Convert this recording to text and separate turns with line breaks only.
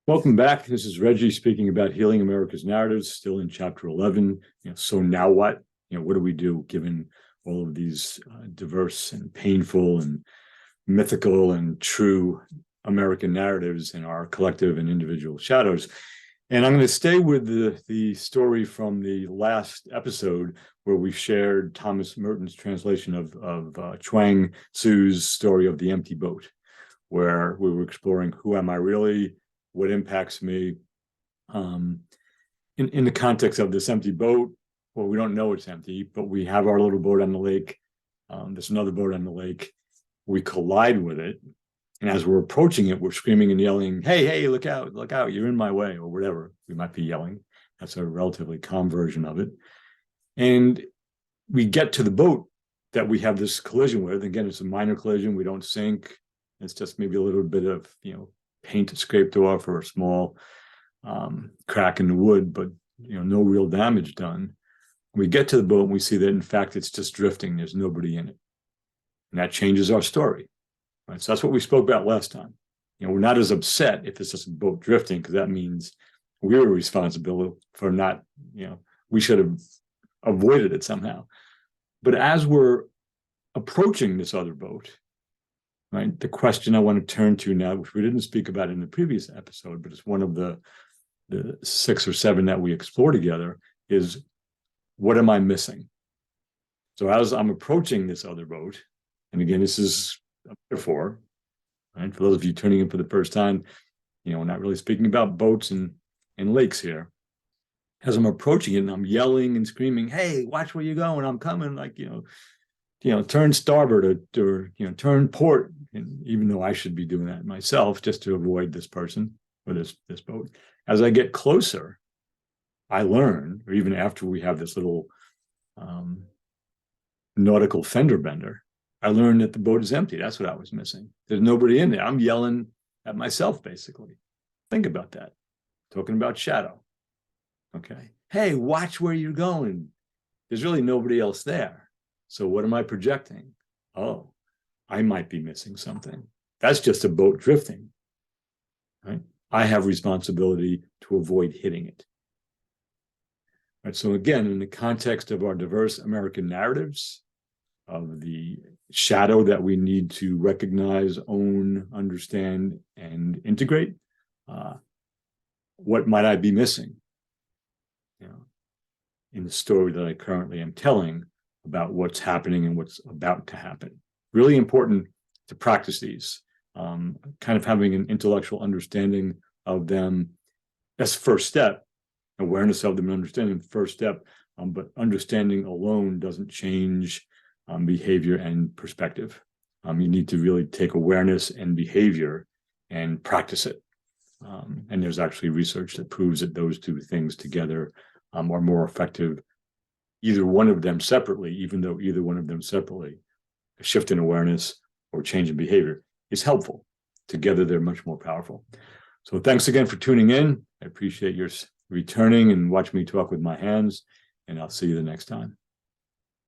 Welcome back. This is Reggie speaking about Healing America's Narratives, still in chapter 11. So now what? What do we do given all of these diverse and painful and mythical and true American narratives in our collective and individual shadows? And I'm going to stay with the story from the last episode where we shared Thomas Merton's translation of Chuang Tzu's story of the empty boat, where we were exploring who am I really, what impacts me, in the context of this empty boat. Well, we don't know it's empty, but we have our little boat on the lake. There's another boat on the lake. We collide with it. And as we're approaching it, we're screaming and yelling, hey, look out, you're in my way, or whatever we might be yelling. That's a relatively calm version of it. And we get to the boat that we have this collision with. Again, it's a minor collision. We don't sink. It's just maybe a little bit of, paint scraped off or a small crack in the wood, but no real damage done. We get to the boat and we see that in fact it's just drifting. There's nobody in it, and that changes our story. Right? So that's what we spoke about last time. We're not as upset if it's just a boat drifting, because that means we're responsible for not. We should have avoided it somehow. But as we're approaching this other boat, right, the question I want to turn to now, which we didn't speak about in the previous episode, but it's one of the 6 or 7 that we explore together, is what am I missing? So as I'm approaching this other boat, and again, this is a metaphor, right? For those of you tuning in for the first time, we're not really speaking about boats and lakes here. As I'm approaching it and I'm yelling and screaming, hey, watch where you're going, I'm coming, turn starboard or turn port, and even though I should be doing that myself just to avoid this person or this boat. As I get closer, I learn, or even after we have this little nautical fender bender, I learned that the boat is empty. That's what I was missing. There's nobody in there. I'm yelling at myself, basically. Think about that. Talking about shadow. Okay. Hey, watch where you're going. There's really nobody else there. So what am I projecting? Oh, I might be missing something. That's just a boat drifting, right? I have responsibility to avoid hitting it. Right, so again, in the context of our diverse American narratives, of the shadow that we need to recognize, own, understand, and integrate, what might I be missing? In the story that I currently am telling about what's happening and what's about to happen. Really important to practice these, kind of having an intellectual understanding of them. That's the first step. Awareness of them and understanding, first step. But understanding alone doesn't change behavior and perspective. You need to really take awareness and behavior and practice it. And there's actually research that proves that those two things together are more effective. Either one of them separately, even though either one of them separately, a shift in awareness or change in behavior is helpful. Together, they're much more powerful. So thanks again for tuning in. I appreciate your returning and watching me talk with my hands, and I'll see you the next time.